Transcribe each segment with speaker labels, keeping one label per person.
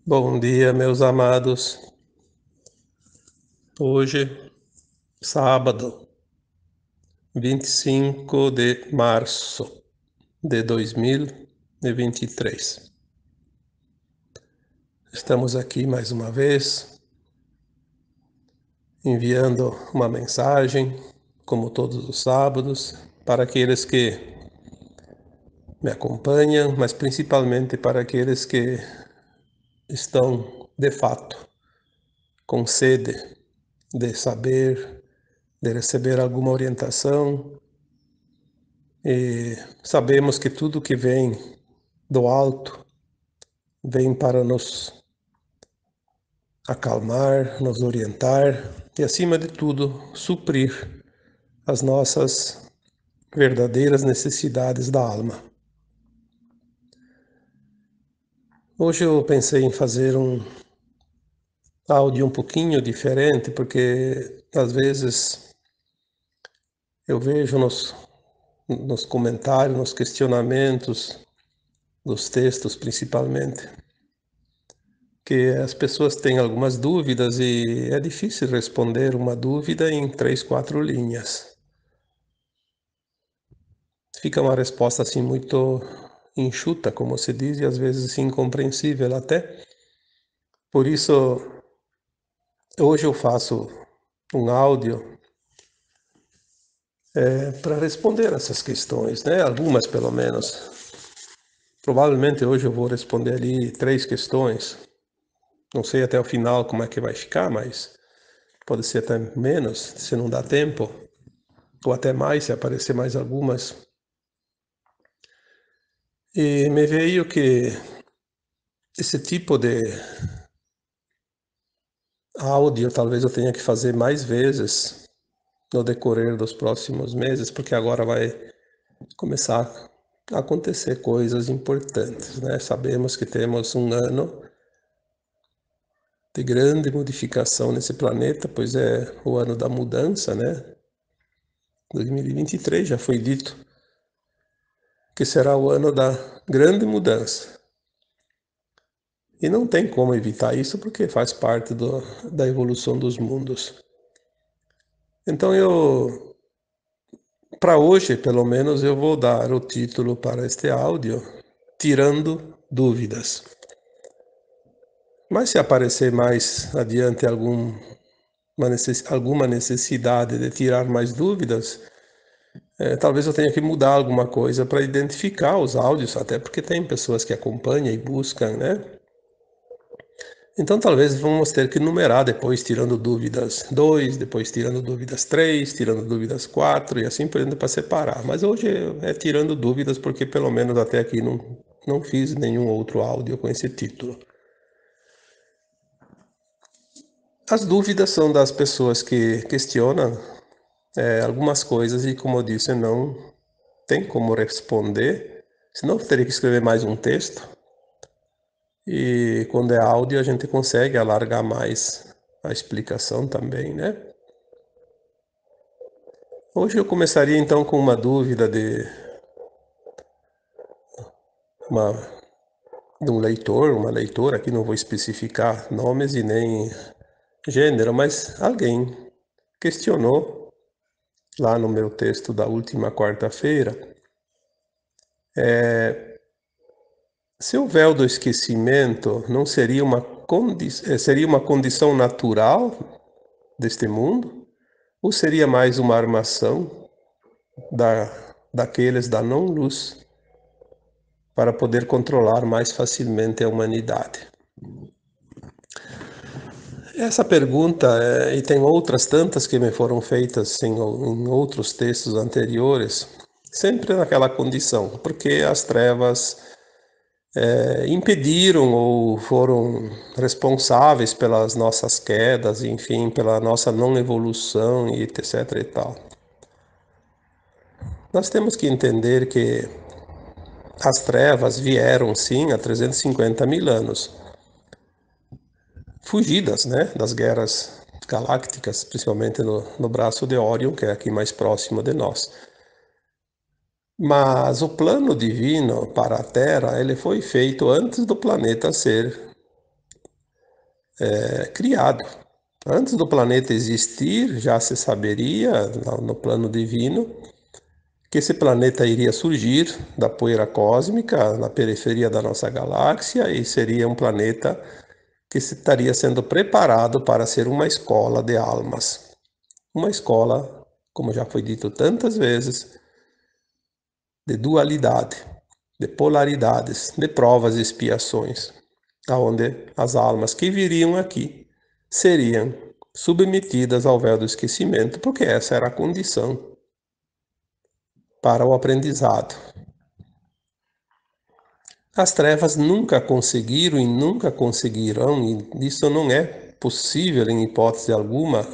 Speaker 1: Bom dia, meus amados. Hoje, sábado, 25 de março de 2023. Estamos aqui mais uma vez, enviando uma mensagem, como todos os sábados, para aqueles que me acompanham, mas principalmente para aqueles que estão, de fato, com sede de saber, de receber alguma orientação. E sabemos que tudo que vem do alto vem para nos acalmar, nos orientar e, acima de tudo, suprir as nossas verdadeiras necessidades da alma. Hoje eu pensei em fazer um áudio um pouquinho diferente, porque às vezes eu vejo nos comentários, nos questionamentos dos textos principalmente, que as pessoas têm algumas dúvidas e é difícil responder uma dúvida em 3, 4 linhas. Fica uma resposta assim muito enxuta, como se diz, e às vezes incompreensível até. Por isso, hoje eu faço um áudio para responder essas questões, né? Algumas pelo menos. Provavelmente hoje eu vou responder ali 3 questões. Não sei até o final como é que vai ficar, mas pode ser até menos, se não dá tempo, ou até mais, se aparecer mais algumas. E me veio que esse tipo de áudio talvez eu tenha que fazer mais vezes no decorrer dos próximos meses, porque agora vai começar a acontecer coisas importantes, né? Sabemos que temos um ano de grande modificação nesse planeta, pois é o ano da mudança, né? 2023 já foi dito que será o ano da grande mudança. E não tem como evitar isso porque faz parte da evolução dos mundos. Então para hoje, pelo menos, eu vou dar o título para este áudio, Tirando Dúvidas. Mas se aparecer mais adiante alguma necessidade de tirar mais dúvidas, talvez eu tenha que mudar alguma coisa para identificar os áudios, até porque tem pessoas que acompanham e buscam, né? Então talvez vamos ter que numerar depois, tirando dúvidas 2, depois tirando dúvidas 3, tirando dúvidas 4 e assim por diante para separar. Mas hoje é tirando dúvidas porque pelo menos até aqui não fiz nenhum outro áudio com esse título. As dúvidas são das pessoas que questionam algumas coisas e, como eu disse, não tem como responder, senão eu teria que escrever mais um texto. E quando é áudio a gente consegue alargar mais a explicação também, né? Hoje eu começaria então com uma dúvida uma, de um leitor, uma leitora, aqui não vou especificar nomes e nem gênero, mas alguém questionou lá no meu texto da última quarta-feira se o véu do esquecimento não seria seria uma condição natural deste mundo ou seria mais uma armação daqueles da não-luz para poder controlar mais facilmente a humanidade? Essa pergunta, e tem outras tantas que me foram feitas em outros textos anteriores, sempre naquela condição, porque as trevas impediram ou foram responsáveis pelas nossas quedas, enfim, pela nossa não evolução e etc e tal. Nós temos que entender que as trevas vieram sim há 350 mil anos, fugidas, né, das guerras galácticas, principalmente no braço de Órion, que é aqui mais próximo de nós. Mas o plano divino para a Terra, ele foi feito antes do planeta ser criado. Antes do planeta existir, já se saberia, no plano divino, que esse planeta iria surgir da poeira cósmica na periferia da nossa galáxia e seria um planeta que estaria sendo preparado para ser uma escola de almas. Uma escola, como já foi dito tantas vezes, de dualidade, de polaridades, de provas e expiações, aonde as almas que viriam aqui seriam submetidas ao véu do esquecimento, porque essa era a condição para o aprendizado. As trevas nunca conseguiram e nunca conseguirão, e isso não é possível em hipótese alguma,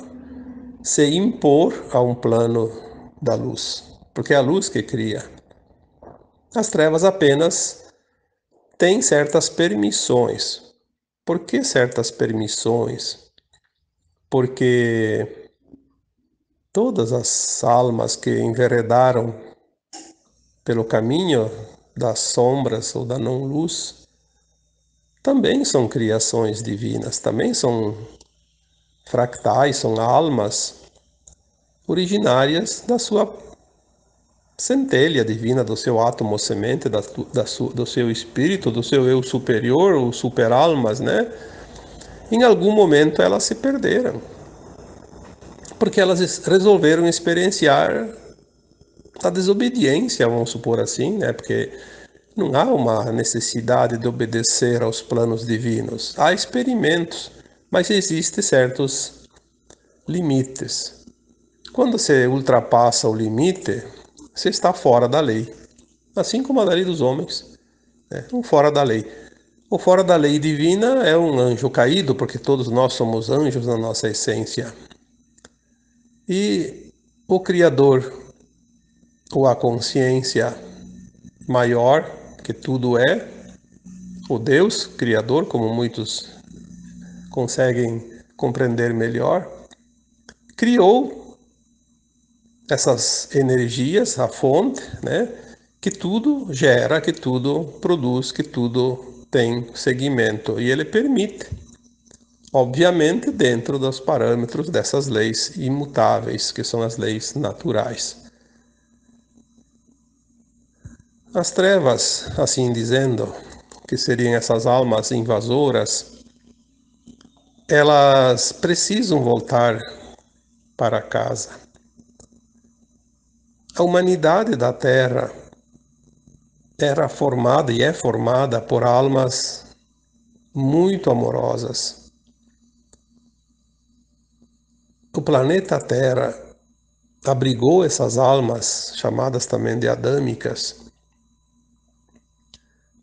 Speaker 1: se impor a um plano da luz, porque é a luz que cria. As trevas apenas têm certas permissões. Por que certas permissões? Porque todas as almas que enveredaram pelo caminho das sombras ou da não-luz também são criações divinas, também são fractais, são almas originárias da sua centelha divina, do seu átomo semente, do seu espírito, do seu eu superior, ou super-almas, né? Em algum momento elas se perderam, porque elas resolveram experienciar a desobediência, vamos supor assim, né? Porque não há uma necessidade de obedecer aos planos divinos. Há experimentos, mas existem certos limites. Quando você ultrapassa o limite, você está fora da lei. Assim como a lei dos homens, né? Um fora da lei. O fora da lei divina é um anjo caído, porque todos nós somos anjos na nossa essência. E o Criador, ou a consciência maior, que tudo é, o Deus Criador, como muitos conseguem compreender melhor, criou essas energias, a fonte, né, que tudo gera, que tudo produz, que tudo tem segmento. E ele permite, obviamente, dentro dos parâmetros dessas leis imutáveis, que são as leis naturais. As trevas, assim dizendo, que seriam essas almas invasoras, elas precisam voltar para casa. A humanidade da Terra era formada e é formada por almas muito amorosas. O planeta Terra abrigou essas almas, chamadas também de adâmicas,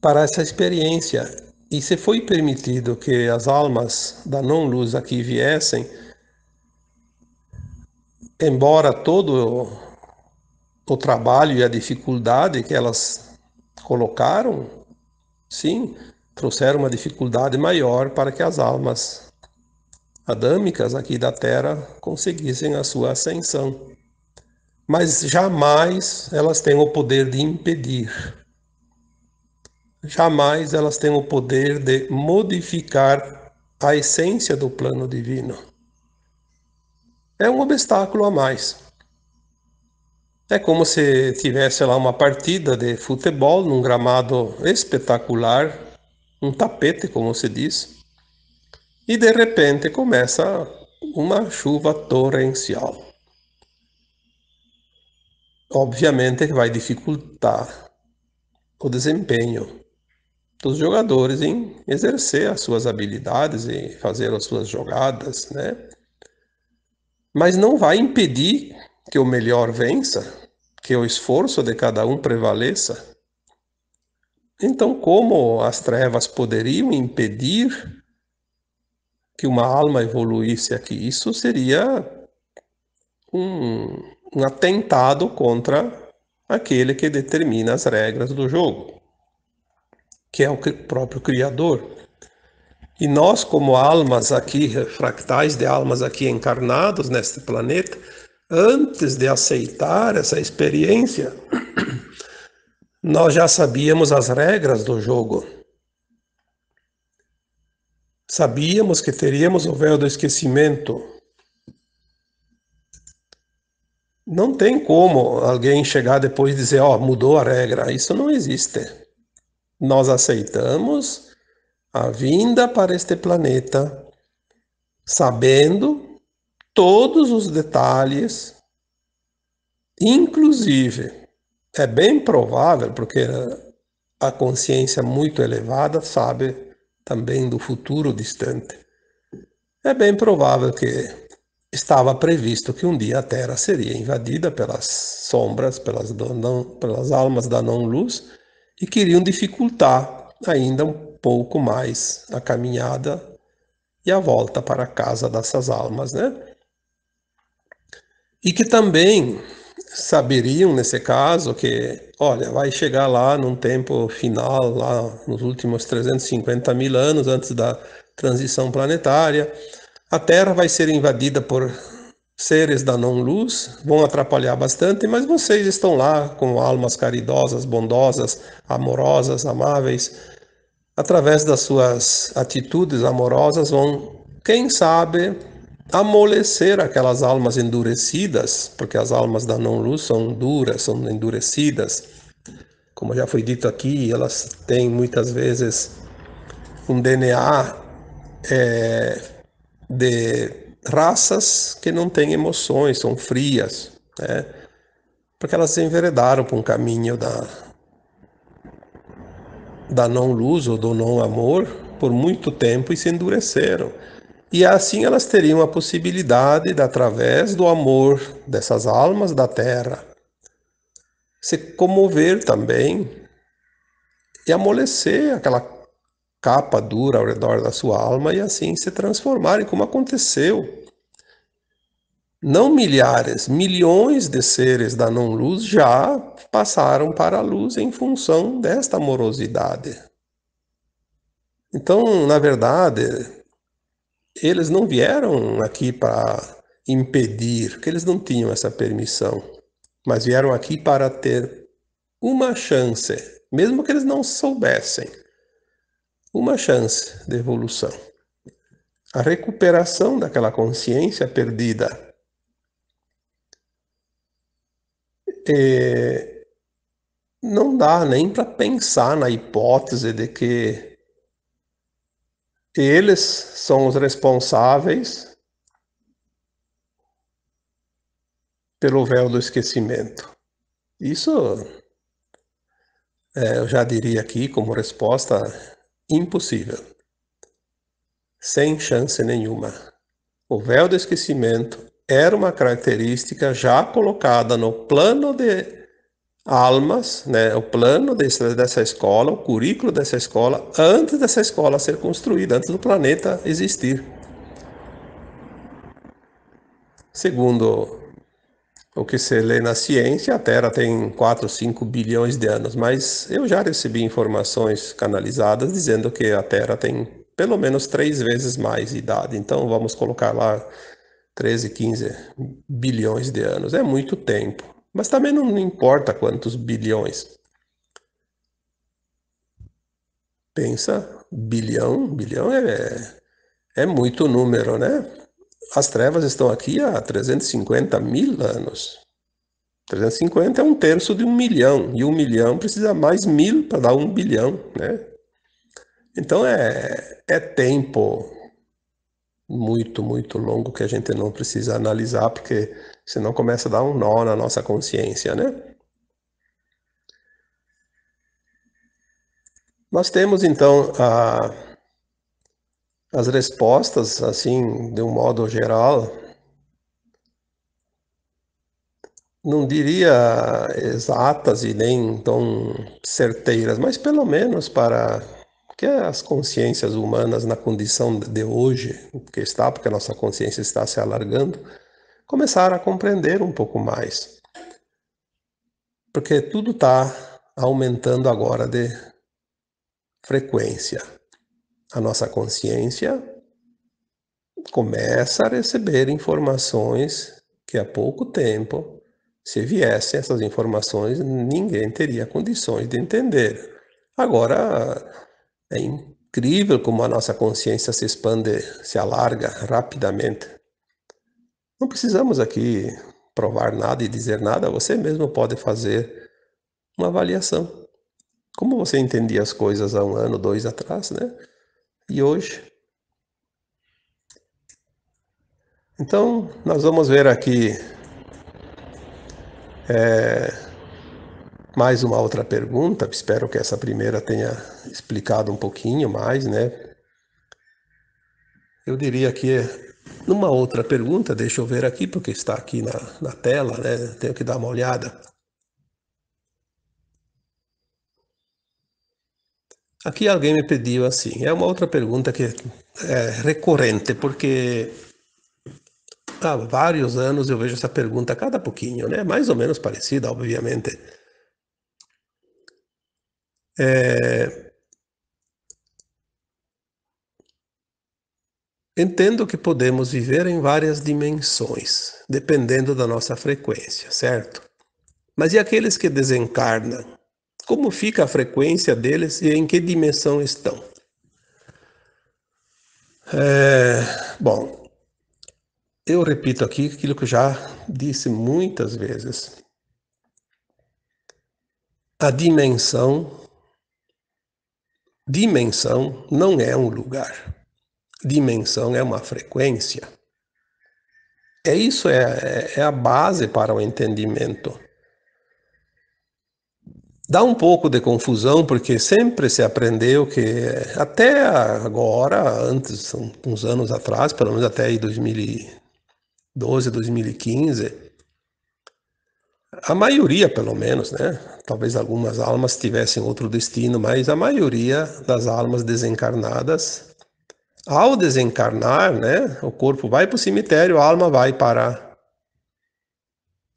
Speaker 1: para essa experiência. E se foi permitido que as almas da não-luz aqui viessem, embora todo o trabalho e a dificuldade que elas colocaram, sim, trouxeram uma dificuldade maior para que as almas adâmicas aqui da Terra conseguissem a sua ascensão. Mas jamais elas têm o poder de impedir. Jamais elas têm o poder de modificar a essência do plano divino. É um obstáculo a mais. É como se tivesse lá uma partida de futebol num gramado espetacular, um tapete, como se diz, e de repente começa uma chuva torrencial. Obviamente que vai dificultar o desempenho dos jogadores em exercer as suas habilidades e fazer as suas jogadas, né? Mas não vai impedir que o melhor vença, que o esforço de cada um prevaleça. Então, como as trevas poderiam impedir que uma alma evoluísse aqui? Isso seria um atentado contra aquele que determina as regras do jogo, que é o próprio Criador. E nós, como almas aqui, fractais de almas aqui encarnados neste planeta, antes de aceitar essa experiência, nós já sabíamos as regras do jogo. Sabíamos que teríamos o véu do esquecimento. Não tem como alguém chegar depois e dizer, ó, mudou a regra. Isso não existe. Nós aceitamos a vinda para este planeta, sabendo todos os detalhes, inclusive, é bem provável, porque a consciência muito elevada sabe também do futuro distante. É bem provável que estava previsto que um dia a Terra seria invadida pelas sombras, pelas almas da não-luz, e queriam dificultar ainda um pouco mais a caminhada e a volta para a casa dessas almas, né? E que também saberiam, nesse caso, que, olha, vai chegar lá num tempo final, lá nos últimos 350 mil anos antes da transição planetária, a Terra vai ser invadida por seres da não-luz, vão atrapalhar bastante, mas vocês estão lá com almas caridosas, bondosas, amorosas, amáveis, através das suas atitudes amorosas, vão, quem sabe, amolecer aquelas almas endurecidas, porque as almas da não-luz são duras, são endurecidas. Como já foi dito aqui, elas têm muitas vezes um DNA de raças que não têm emoções, são frias, né? Porque elas se enveredaram por um caminho da não-luz ou do não-amor por muito tempo e se endureceram. E assim elas teriam a possibilidade de, através do amor dessas almas da Terra, se comover também e amolecer aquela capa dura ao redor da sua alma e assim se transformarem, como aconteceu. Não milhares, milhões de seres da não-luz já passaram para a luz em função desta amorosidade. Então, na verdade, eles não vieram aqui para impedir, porque eles não tinham essa permissão, mas vieram aqui para ter uma chance, mesmo que eles não soubessem, uma chance de evolução. A recuperação daquela consciência perdida. E não dá nem para pensar na hipótese de que eles são os responsáveis pelo véu do esquecimento. Isso, eu já diria aqui como resposta, impossível. Sem chance nenhuma. O véu do esquecimento era uma característica já colocada no plano de almas, né, o plano dessa escola, o currículo dessa escola, antes dessa escola ser construída, antes do planeta existir. Segundo o que se lê na ciência, a Terra tem 4, 5 bilhões de anos, mas eu já recebi informações canalizadas dizendo que a Terra tem pelo menos 3 vezes mais idade. Então vamos colocar lá 13, 15 bilhões de anos. É muito tempo. Mas também não importa quantos bilhões. Pensa, bilhão é muito número, né? As trevas estão aqui há 350 mil anos. 350 é um terço de 1 milhão, e 1 milhão precisa mais 1000 para dar 1 bilhão, né? Então é tempo muito, muito longo que a gente não precisa analisar, porque senão começa a dar um nó na nossa consciência, né? Nós temos então as respostas, assim, de um modo geral, não diria exatas e nem tão certeiras, mas pelo menos para que as consciências humanas na condição de hoje, que está, porque a nossa consciência está se alargando, começaram a compreender um pouco mais. Porque tudo está aumentando agora de frequência. A nossa consciência começa a receber informações que há pouco tempo, se viessem essas informações, ninguém teria condições de entender. Agora, é incrível como a nossa consciência se expande, se alarga rapidamente. Não precisamos aqui provar nada e dizer nada, você mesmo pode fazer uma avaliação. Como você entendia as coisas há 1 ano, 2 atrás, né? E hoje? Então, nós vamos ver aqui mais uma outra pergunta. Espero que essa primeira tenha explicado um pouquinho mais, né? Eu diria que numa outra pergunta, deixa eu ver aqui, porque está aqui na tela, né? Tenho que dar uma olhada. Aqui alguém me pediu assim, é uma outra pergunta que é recorrente, porque há vários anos eu vejo essa pergunta a cada pouquinho, né? Mais ou menos parecida, obviamente. Entendo que podemos viver em várias dimensões, dependendo da nossa frequência, certo? Mas e aqueles que desencarnam? Como fica a frequência deles e em que dimensão estão? Bom, eu repito aqui aquilo que eu já disse muitas vezes. A dimensão não é um lugar. Dimensão é uma frequência. Isso é a base para o entendimento. Dá um pouco de confusão, porque sempre se aprendeu que até agora, antes, uns anos atrás, pelo menos até aí 2012, 2015, a maioria, pelo menos, né? Talvez algumas almas tivessem outro destino, mas a maioria das almas desencarnadas, ao desencarnar, né? O corpo vai para o cemitério, a alma vai para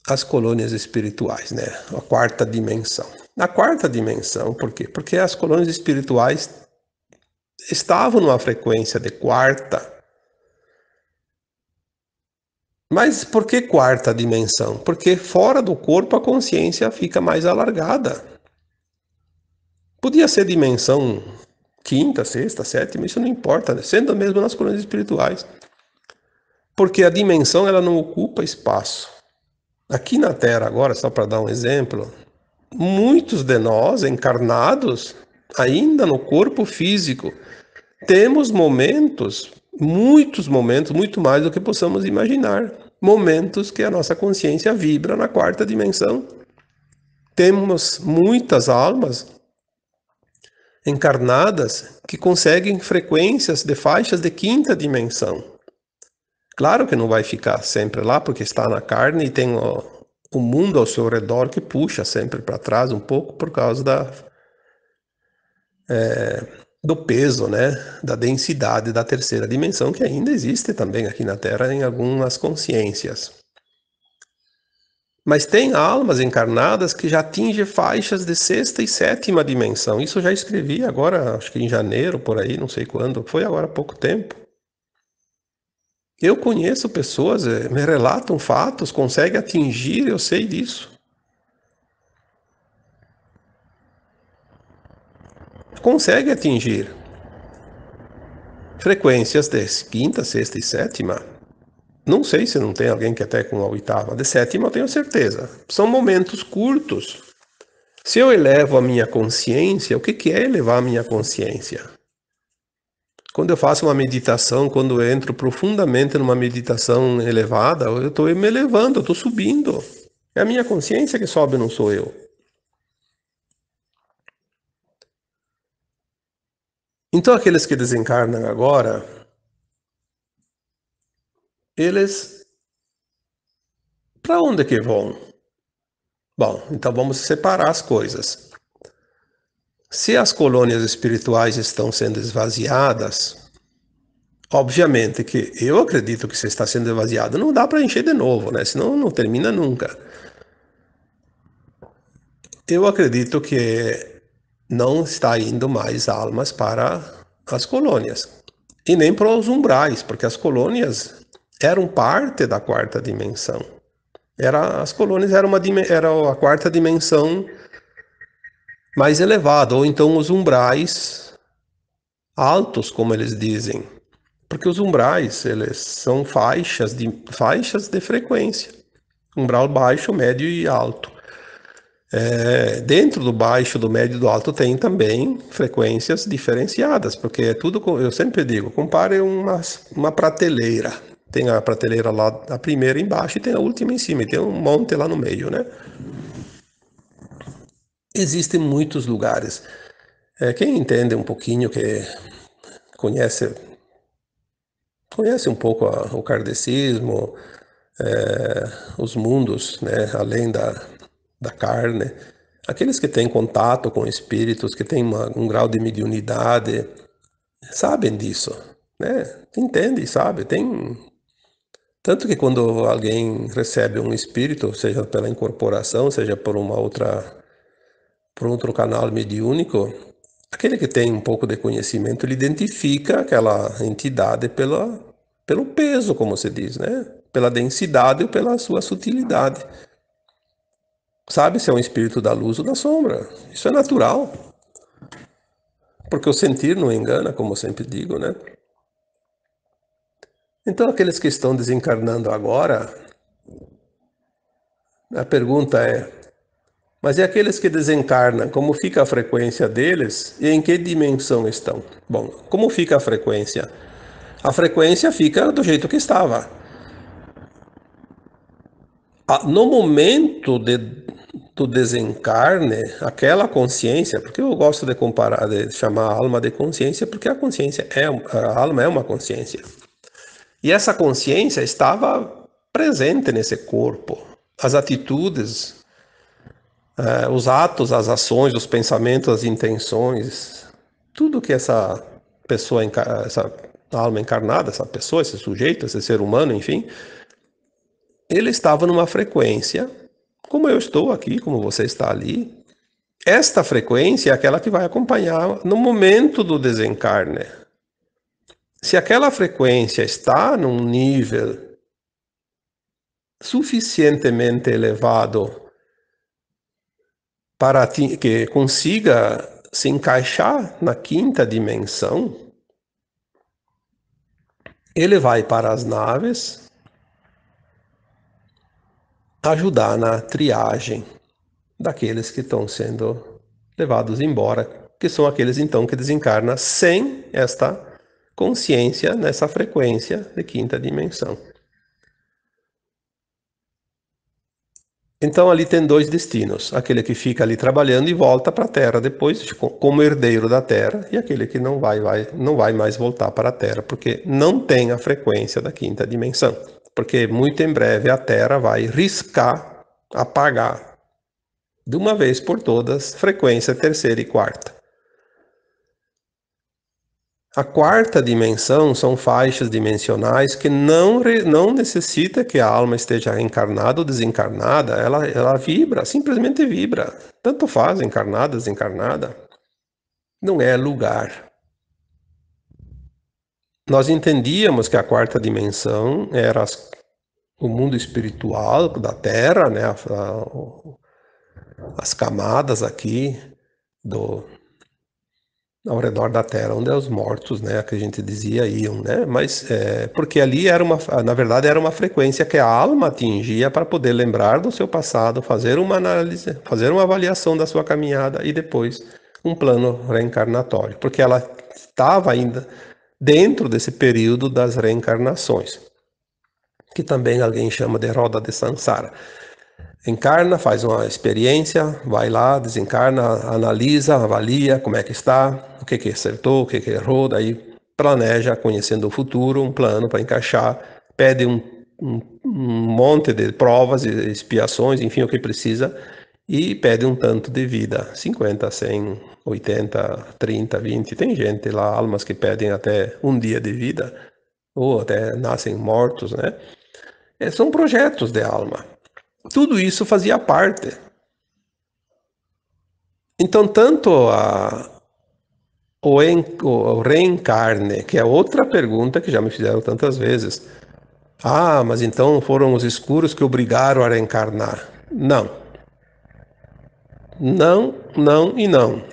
Speaker 1: as colônias espirituais, né? A quarta dimensão. Na quarta dimensão, por quê? Porque as colônias espirituais estavam numa frequência de quarta. Mas por que quarta dimensão? Porque fora do corpo a consciência fica mais alargada. Podia ser dimensão quinta, sexta, sétima, isso não importa, né? Sendo mesmo nas colônias espirituais. Porque a dimensão ela não ocupa espaço. Aqui na Terra agora, só para dar um exemplo, muitos de nós encarnados ainda no corpo físico temos momentos, muitos momentos, muito mais do que possamos imaginar. Momentos que a nossa consciência vibra na quarta dimensão. Temos muitas almas encarnadas que conseguem frequências de faixas de quinta dimensão. Claro que não vai ficar sempre lá, porque está na carne e tem o mundo ao seu redor que puxa sempre para trás um pouco por causa do peso, né, da densidade da terceira dimensão, que ainda existe também aqui na Terra em algumas consciências. Mas tem almas encarnadas que já atingem faixas de sexta e sétima dimensão. Isso eu já escrevi agora, acho que em janeiro, por aí, não sei quando, foi agora há pouco tempo. Eu conheço pessoas, me relatam fatos, conseguem atingir, eu sei disso. Consegue atingir frequências de quinta, sexta e sétima. Não sei se não tem alguém que até com a oitava. De sétima eu tenho certeza. São momentos curtos. Se eu elevo a minha consciência, o que é elevar a minha consciência? Quando eu faço uma meditação, quando eu entro profundamente numa meditação elevada, eu estou me elevando, eu estou subindo. É a minha consciência que sobe, não sou eu. Então aqueles que desencarnam agora, eles para onde que vão? Bom, então vamos separar as coisas. Se as colônias espirituais estão sendo esvaziadas, obviamente que eu acredito que se está sendo esvaziado, não dá para encher de novo, né? Senão não termina nunca. Eu acredito que não está indo mais almas para as colônias e nem para os umbrais, porque as colônias eram parte da quarta dimensão. As colônias era a quarta dimensão mais elevada, ou então os umbrais altos, como eles dizem, porque os umbrais, eles são faixas de frequência, umbral baixo, médio e alto. Dentro do baixo, do médio e do alto tem também frequências diferenciadas, porque é tudo, eu sempre digo, compare uma prateleira. Tem a prateleira lá, a primeira embaixo e tem a última em cima, e tem um monte lá no meio, né? Existem muitos lugares. Quem entende um pouquinho, que conhece, conhece um pouco o kardecismo, os mundos, né, além da carne, aqueles que têm contato com espíritos, que têm um grau de mediunidade, sabem disso, né? Entende, sabe? Tem tanto que quando alguém recebe um espírito, seja pela incorporação, seja por outro canal mediúnico, aquele que tem um pouco de conhecimento, ele identifica aquela entidade pelo peso, como se diz, né? Pela densidade ou pela sua sutilidade. Sabe se é um espírito da luz ou da sombra. Isso é natural. Porque o sentir não engana, como eu sempre digo, né? Então, aqueles que estão desencarnando agora, a pergunta é: mas e aqueles que desencarnam, como fica a frequência deles e em que dimensão estão? Bom, como fica a frequência? A frequência fica do jeito que estava. No momento do desencarne, aquela consciência, porque eu gosto de comparar, de chamar a alma de consciência, porque a alma é uma consciência. E essa consciência estava presente nesse corpo. As atitudes, os atos, as ações, os pensamentos, as intenções, tudo que essa pessoa, essa alma encarnada, essa pessoa, esse sujeito, esse ser humano, enfim, ele estava numa frequência, como eu estou aqui, como você está ali. Esta frequência é aquela que vai acompanhar no momento do desencarne. Se aquela frequência está num nível suficientemente elevado para que consiga se encaixar na quinta dimensão, ele vai para as naves ajudar na triagem daqueles que estão sendo levados embora, que são aqueles então que desencarnam sem esta consciência nessa frequência de quinta dimensão. Então ali tem dois destinos, aquele que fica ali trabalhando e volta para a Terra depois, como herdeiro da Terra, e aquele que não vai mais voltar para a Terra, porque não tem a frequência da quinta dimensão. Porque muito em breve a Terra vai riscar, apagar, de uma vez por todas, frequência terceira e quarta. A quarta dimensão são faixas dimensionais que não necessita que a alma esteja reencarnada ou desencarnada, ela vibra, simplesmente vibra. Tanto faz, encarnada, desencarnada. Não é lugar. Nós entendíamos que a quarta dimensão era o mundo espiritual da Terra, né? As camadas aqui ao redor da Terra, onde os mortos, né, que a gente dizia, iam, né? Mas porque ali na verdade, era uma frequência que a alma atingia para poder lembrar do seu passado, fazer uma análise, fazer uma avaliação da sua caminhada e depois um plano reencarnatório, porque ela estava ainda dentro desse período das reencarnações, que também alguém chama de roda de Sansara. Encarna, faz uma experiência, vai lá, desencarna, analisa, avalia como é que está, o que acertou, o que errou, daí planeja, conhecendo o futuro, um plano para encaixar, pede um monte de provas e expiações, enfim, o que precisa, e pede um tanto de vida, 50, 100, 80, 30, 20, tem gente lá, almas que pedem até um dia de vida, ou até nascem mortos, né? São projetos de alma. Tudo isso fazia parte. Então, tanto o reencarne, que é outra pergunta que já me fizeram tantas vezes. Ah, mas então foram os escuros que obrigaram a reencarnar. Não. Não, não e não.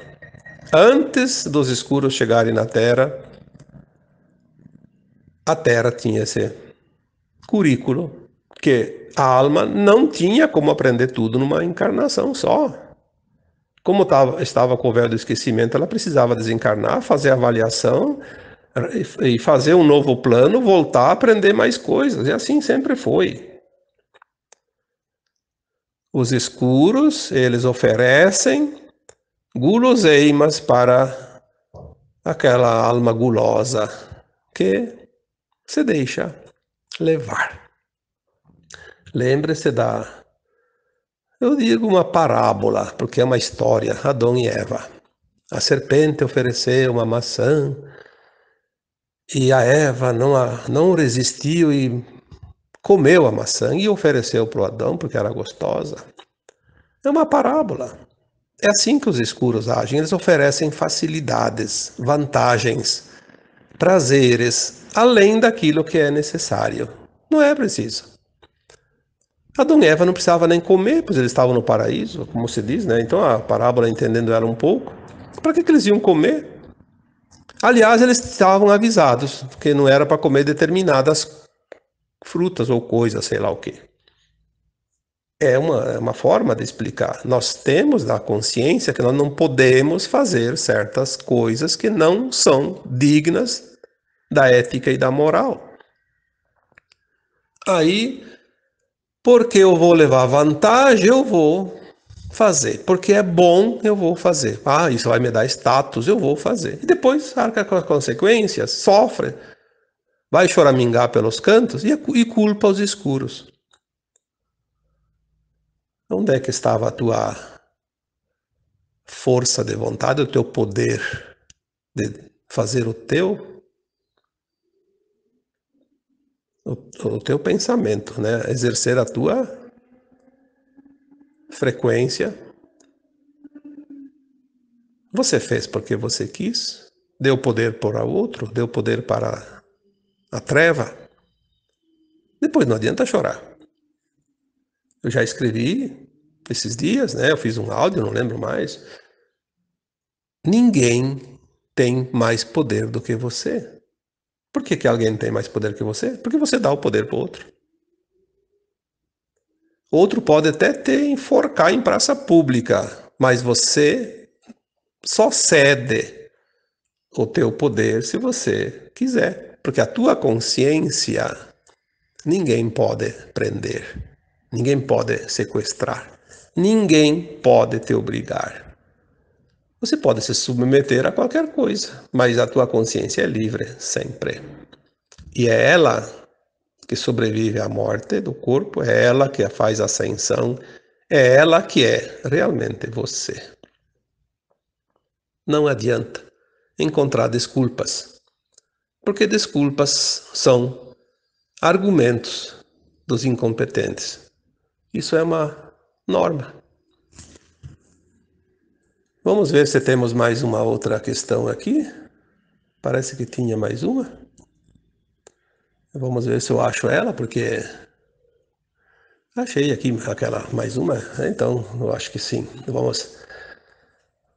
Speaker 1: Antes dos escuros chegarem na Terra, a Terra tinha esse currículo que a alma não tinha como aprender tudo numa encarnação só. Como estava com o véu do esquecimento, ela precisava desencarnar, fazer a avaliação e fazer um novo plano, voltar a aprender mais coisas. E assim sempre foi. Os escuros, eles oferecem guloseimas para aquela alma gulosa que se deixa levar. Lembre-se eu digo uma parábola, porque é uma história, Adão e Eva. A serpente ofereceu uma maçã e a Eva não resistiu e comeu a maçã e ofereceu para o Adão porque era gostosa. É uma parábola. É assim que os escuros agem. Eles oferecem facilidades, vantagens, prazeres, além daquilo que é necessário. Não é preciso. Adão e Eva não precisavam nem comer, pois eles estavam no paraíso, como se diz, né? Então a parábola, entendendo ela um pouco, para que eles iam comer? Aliás, eles estavam avisados que não era para comer determinadas frutas ou coisas, sei lá o quê. É uma forma de explicar. Nós temos a consciência que nós não podemos fazer certas coisas que não são dignas da ética e da moral. Aí, porque eu vou levar vantagem, eu vou fazer. Porque é bom, eu vou fazer. Ah, isso vai me dar status, eu vou fazer. E depois arca com as consequências, sofre, vai choramingar pelos cantos e culpa os escuros. Onde é que estava a tua força de vontade, o teu poder de fazer o teu pensamento, né? Exercer a tua frequência? Você fez porque você quis, deu poder para o outro, deu poder para a treva. Depois não adianta chorar. Eu já escrevi esses dias, né? Eu fiz um áudio, não lembro mais. Ninguém tem mais poder do que você. Por que alguém tem mais poder que você? Porque você dá o poder para o outro. Outro pode até te enforcar em praça pública, mas você só cede o teu poder se você quiser, porque a tua consciência ninguém pode prender, ninguém pode sequestrar, ninguém pode te obrigar. Você pode se submeter a qualquer coisa, mas a tua consciência é livre sempre. E é ela que sobrevive à morte do corpo, é ela que faz a ascensão, é ela que é realmente você. Não adianta encontrar desculpas, porque desculpas são argumentos dos incompetentes. Isso é uma norma. Vamos ver se temos mais uma outra questão aqui. Parece que tinha mais uma. Vamos ver se eu acho ela, porque achei aqui aquela mais uma. Então, eu acho que sim.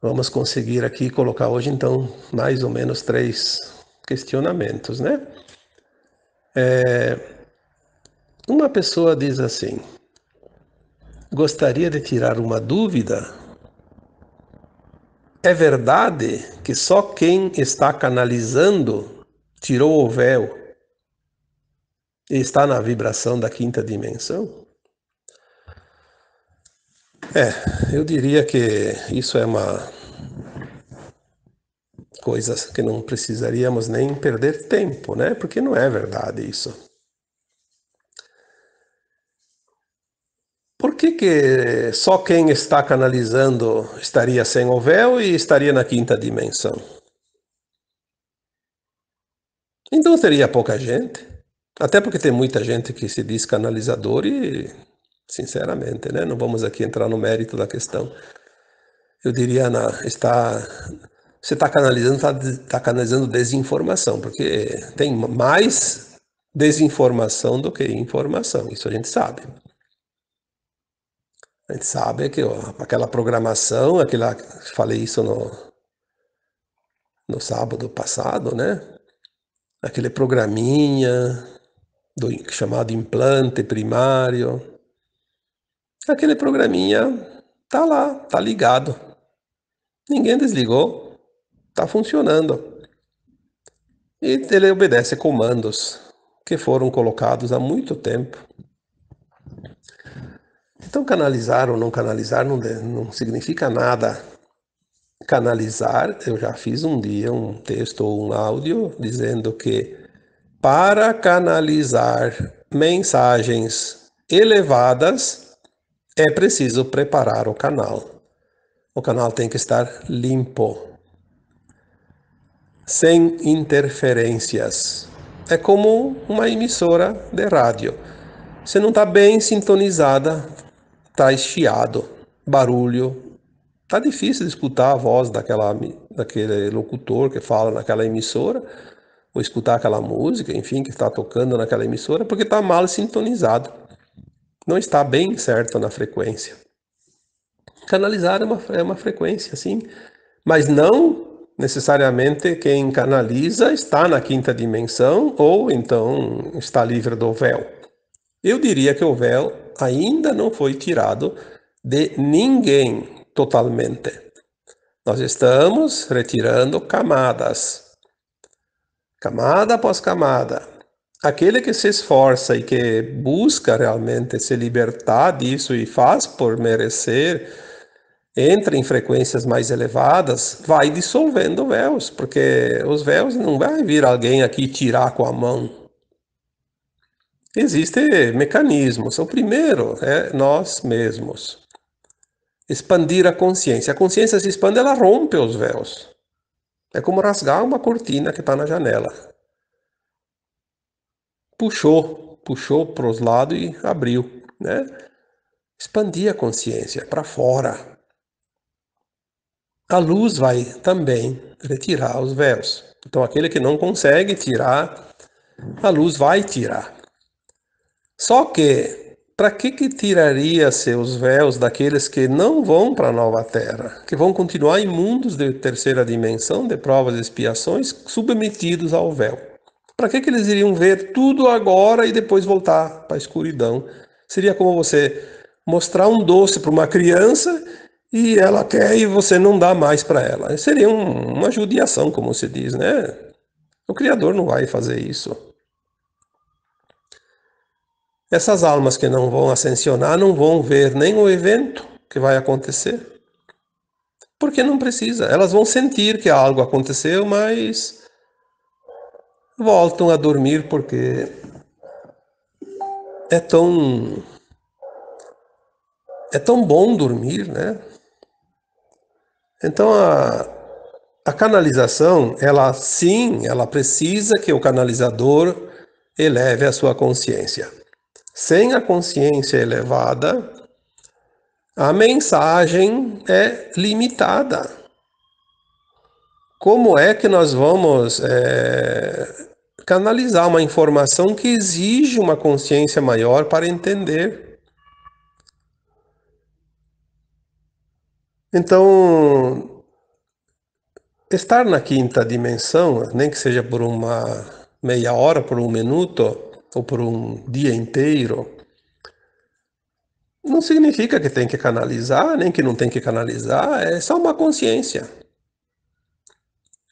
Speaker 1: Vamos conseguir aqui colocar hoje, então, mais ou menos 3 questionamentos, né? Uma pessoa diz assim: gostaria de tirar uma dúvida. É verdade que só quem está canalizando tirou o véu e está na vibração da quinta dimensão? Eu diria que isso é uma coisa que não precisaríamos nem perder tempo, né? Porque não é verdade isso. Por que só quem está canalizando estaria sem o véu e estaria na quinta dimensão? Então teria pouca gente. Até porque tem muita gente que se diz canalizador e, sinceramente, né? Não vamos aqui entrar no mérito da questão. Eu diria, você está canalizando desinformação, porque tem mais desinformação do que informação. Isso a gente sabe. A gente sabe que ó, aquela programação, falei isso no sábado passado, né? Aquele programinha chamado implante primário. Aquele programinha tá lá, tá ligado. Ninguém desligou, tá funcionando. E ele obedece comandos que foram colocados há muito tempo. Então, canalizar ou não canalizar não significa nada. Canalizar, eu já fiz um dia um texto ou um áudio dizendo que para canalizar mensagens elevadas é preciso preparar o canal. O canal tem que estar limpo, sem interferências. É como uma emissora de rádio. Se não está bem sintonizada, traz chiado, barulho. Tá difícil de escutar a voz daquele locutor que fala naquela emissora, ou escutar aquela música, enfim, que está tocando naquela emissora, porque está mal sintonizado. Não está bem certo na frequência. Canalizar é uma frequência, sim, mas não necessariamente quem canaliza está na quinta dimensão ou então está livre do véu. Eu diria que o véu ainda não foi tirado de ninguém totalmente. Nós estamos retirando camadas, camada após camada. Aquele que se esforça e que busca realmente se libertar disso e faz por merecer, entra em frequências mais elevadas, vai dissolvendo véus, porque os véus não vai vir alguém aqui tirar com a mão. Existem mecanismos. O primeiro é nós mesmos. Expandir a consciência. A consciência se expande, ela rompe os véus. É como rasgar uma cortina que está na janela. Puxou para os lados e abriu, né? Expandir a consciência para fora. A luz vai também retirar os véus. Então, aquele que não consegue tirar, a luz vai tirar. Só que, para que tiraria seus véus daqueles que não vão para a nova terra, que vão continuar em mundos de terceira dimensão, de provas e expiações, submetidos ao véu? Para que eles iriam ver tudo agora e depois voltar para a escuridão? Seria como você mostrar um doce para uma criança e ela quer e você não dá mais para ela. Seria uma judiação, como se diz, né? O Criador não vai fazer isso. Essas almas que não vão ascensionar não vão ver nem o evento que vai acontecer. Porque não precisa. Elas vão sentir que algo aconteceu, mas voltam a dormir porque é tão bom dormir, né? Então a canalização, ela precisa que o canalizador eleve a sua consciência. Sem a consciência elevada, a mensagem é limitada. Como é que nós vamos canalizar uma informação que exige uma consciência maior para entender? Então, estar na quinta dimensão, nem que seja por uma meia hora, por um minuto, ou por um dia inteiro, não significa que tem que canalizar, nem que não tem que canalizar, é só uma consciência.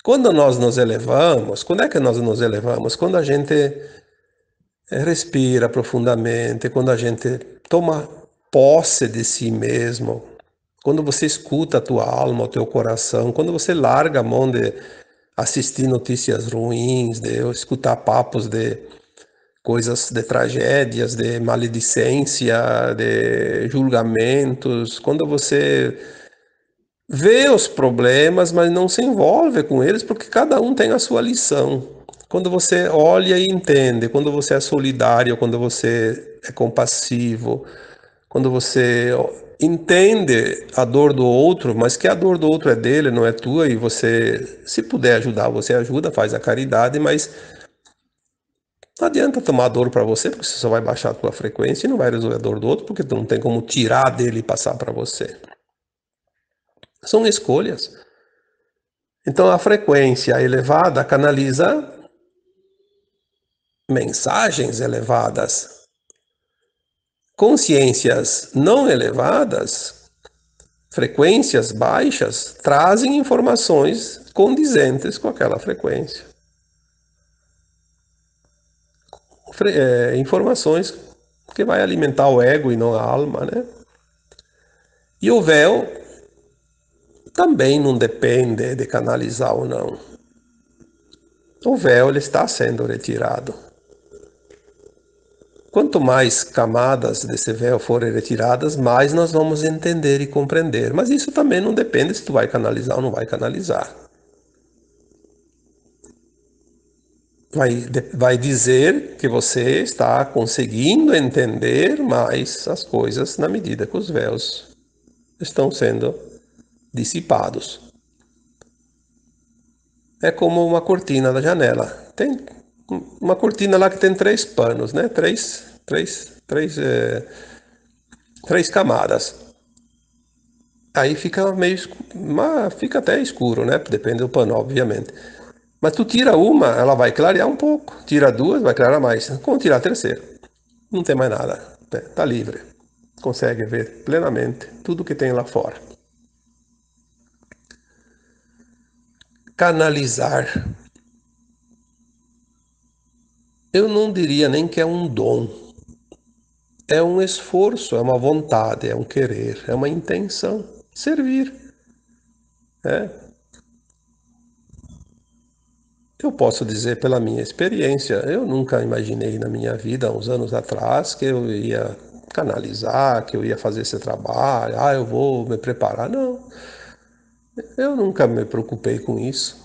Speaker 1: Quando nós nos elevamos, quando é que nós nos elevamos? Quando a gente respira profundamente, quando a gente toma posse de si mesmo, quando você escuta a tua alma, o teu coração, quando você larga a mão de assistir notícias ruins, de escutar papos de coisas, de tragédias, de maledicência, de julgamentos, quando você vê os problemas, mas não se envolve com eles, porque cada um tem a sua lição. Quando você olha e entende, quando você é solidário, quando você é compassivo, quando você entende a dor do outro, mas que a dor do outro é dele, não é tua, e você, se puder ajudar, você ajuda, faz a caridade, mas não adianta tomar dor para você, porque você só vai baixar a tua frequência e não vai resolver a dor do outro, porque tu não tem como tirar dele e passar para você. São escolhas. Então a frequência elevada canaliza mensagens elevadas. Consciências não elevadas, frequências baixas, trazem informações condizentes com aquela frequência. Informações que vai alimentar o ego e não a alma, né? E o véu também não depende de canalizar ou não. O véu ele está sendo retirado. Quanto mais camadas desse véu forem retiradas, mais nós vamos entender e compreender. Mas isso também não depende se tu vai canalizar ou não vai canalizar. Vai dizer que você está conseguindo entender mais as coisas na medida que os véus estão sendo dissipados. É como uma cortina da janela. Tem uma cortina lá que tem 3 panos, né? Três camadas. Aí fica fica até escuro, né? Depende do pano, obviamente. Mas tu tira uma, ela vai clarear um pouco. Tira duas, vai clarear mais. Quando tirar a terceira, não tem mais nada. Tá livre. Consegue ver plenamente tudo que tem lá fora. Canalizar. Eu não diria nem que é um dom. É um esforço, é uma vontade, é um querer, é uma intenção. Servir. Eu posso dizer pela minha experiência, eu nunca imaginei na minha vida, uns anos atrás, que eu ia canalizar, que eu ia fazer esse trabalho, eu vou me preparar. Não, eu nunca me preocupei com isso.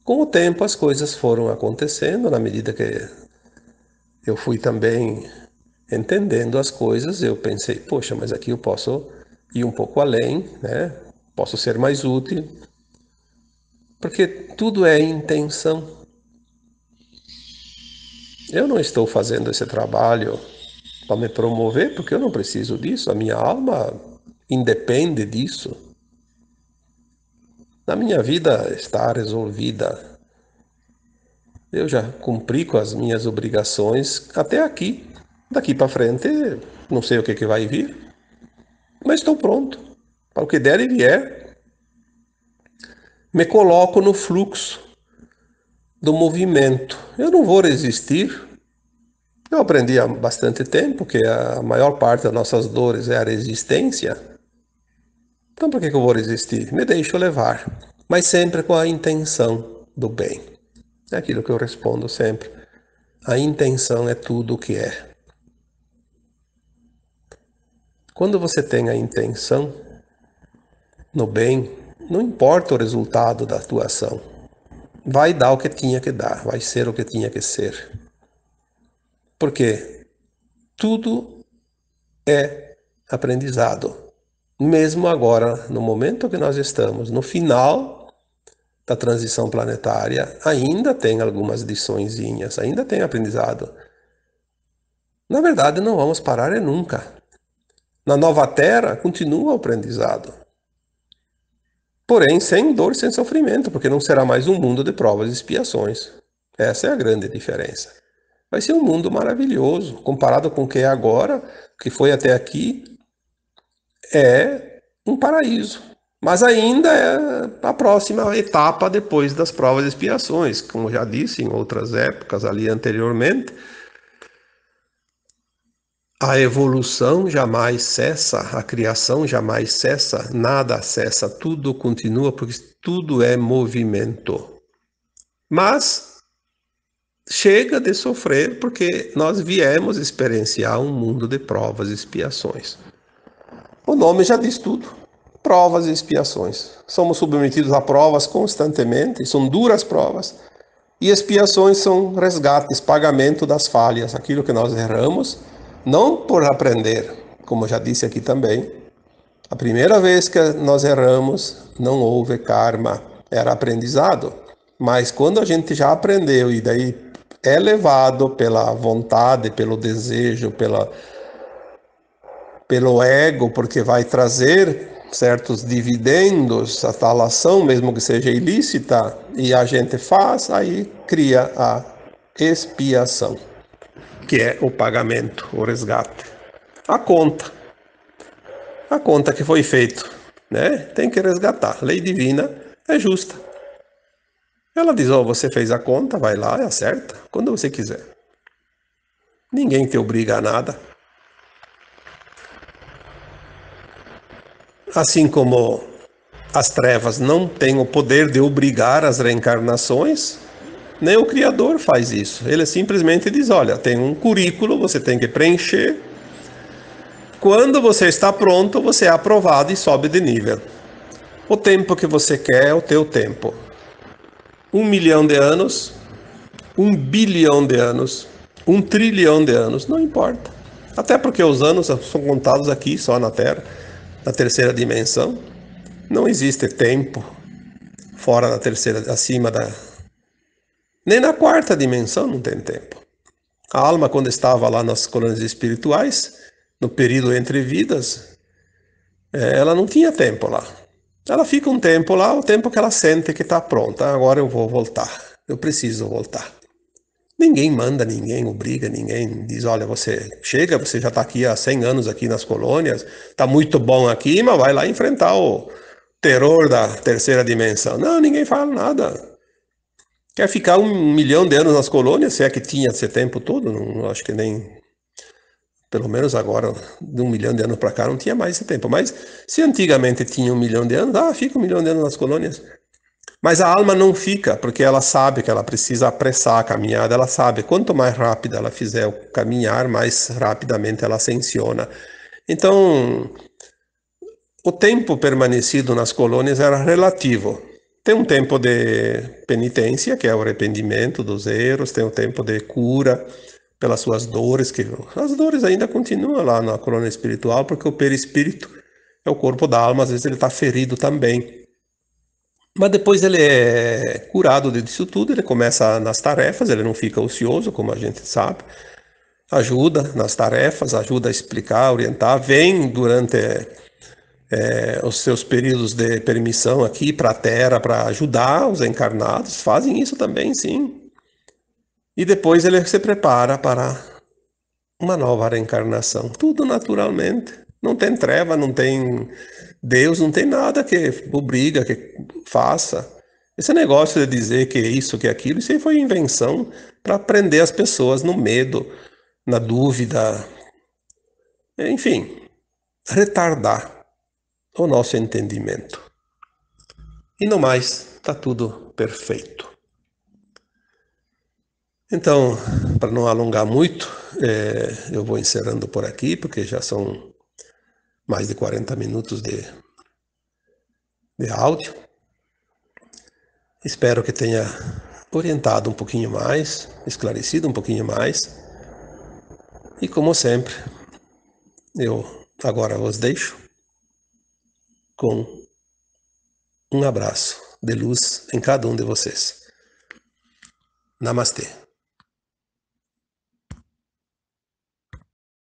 Speaker 1: Com o tempo as coisas foram acontecendo, na medida que eu fui também entendendo as coisas, eu pensei, poxa, mas aqui eu posso ir um pouco além, né? Posso ser mais útil, porque tudo é intenção. Eu não estou fazendo esse trabalho para me promover, porque eu não preciso disso, a minha alma independe disso. A minha vida está resolvida. Eu já cumpri com as minhas obrigações até aqui. Daqui para frente, não sei o que vai vir, mas estou pronto. Para o que der e vier, me coloco no fluxo do movimento. Eu não vou resistir. Eu aprendi há bastante tempo que a maior parte das nossas dores é a resistência. Então, por que eu vou resistir? Me deixo levar, mas sempre com a intenção do bem. É aquilo que eu respondo sempre. A intenção é tudo o que é. Quando você tem a intenção no bem, não importa o resultado da tua ação. Vai dar o que tinha que dar, vai ser o que tinha que ser. Porque tudo é aprendizado. Mesmo agora, no momento que nós estamos, no final da transição planetária, ainda tem algumas liçõezinhas, ainda tem aprendizado. Na verdade, não vamos parar nunca. Na nova Terra, continua o aprendizado. Porém, sem dor, sem sofrimento, porque não será mais um mundo de provas e expiações. Essa é a grande diferença. Vai ser um mundo maravilhoso, comparado com o que é agora, o que foi até aqui, é um paraíso. Mas ainda é a próxima etapa depois das provas e expiações. Como já disse em outras épocas ali anteriormente, a evolução jamais cessa, a criação jamais cessa, nada cessa, tudo continua, porque tudo é movimento. Mas chega de sofrer, porque nós viemos experienciar um mundo de provas e expiações. O nome já diz tudo. Provas e expiações. Somos submetidos a provas constantemente, são duras provas. E expiações são resgates, pagamento das falhas, aquilo que nós erramos, não por aprender, como já disse aqui também. A primeira vez que nós erramos, não houve karma, era aprendizado. Mas quando a gente já aprendeu e daí é levado pela vontade, pelo desejo, pelo ego, porque vai trazer certos dividendos, a tal ação, mesmo que seja ilícita, e a gente faz, aí cria a expiação, que é o pagamento, o resgate. A conta que foi feito, né? Tem que resgatar. A lei divina é justa. Ela diz, ó, você fez a conta, vai lá e acerta, quando você quiser. Ninguém te obriga a nada. Assim como as trevas não têm o poder de obrigar as reencarnações, nem o Criador faz isso. Ele simplesmente diz, olha, tem um currículo, você tem que preencher. Quando você está pronto, você é aprovado e sobe de nível. O tempo que você quer é o teu tempo. 1 milhão de anos, 1 bilhão de anos, 1 trilhão de anos, não importa. Até porque os anos são contados aqui, só na Terra, na terceira dimensão. Não existe tempo fora da terceira, acima da... Nem na quarta dimensão não tem tempo. A alma, quando estava lá nas colônias espirituais, no período entre vidas, ela não tinha tempo lá. Ela fica um tempo lá, o tempo que ela sente que está pronta. Agora eu vou voltar, eu preciso voltar. Ninguém manda ninguém, obriga ninguém, diz, olha, você chega, você já está aqui há 100 anos aqui nas colônias, está muito bom aqui, mas vai lá enfrentar o terror da terceira dimensão. Não, ninguém fala nada. Quer ficar 1 milhão de anos nas colônias, se é que tinha esse tempo todo? Não, acho que nem, pelo menos agora, de 1 milhão de anos para cá, não tinha mais esse tempo. Mas se antigamente tinha 1 milhão de anos, fica 1 milhão de anos nas colônias. Mas a alma não fica, porque ela sabe que ela precisa apressar a caminhada, ela sabe, quanto mais rápida ela fizer o caminhar, mais rapidamente ela ascensiona. Então, o tempo permanecido nas colônias era relativo. Tem um tempo de penitência, que é o arrependimento dos erros, tem um tempo de cura pelas suas dores, que as dores ainda continuam lá na colônia espiritual, porque o perispírito é o corpo da alma, às vezes ele está ferido também. Mas depois ele é curado disso tudo, ele começa nas tarefas, ele não fica ocioso, como a gente sabe, ajuda nas tarefas, ajuda a explicar, orientar, vem durante os seus períodos de permissão aqui para a Terra para ajudar os encarnados, fazem isso também, sim. E depois ele se prepara para uma nova reencarnação, tudo naturalmente. Não tem treva, não tem Deus, não tem nada que obriga, que faça. Esse negócio de dizer que isso, que aquilo, isso aí foi invenção para prender as pessoas no medo, na dúvida, enfim, retardar o nosso entendimento. E no mais, está tudo perfeito. Então, para não alongar muito, eu vou encerrando por aqui, porque já são mais de 40 minutos de áudio. Espero que tenha orientado um pouquinho mais, esclarecido um pouquinho mais. E como sempre, eu agora vos deixo com um abraço de luz em cada um de vocês. Namastê.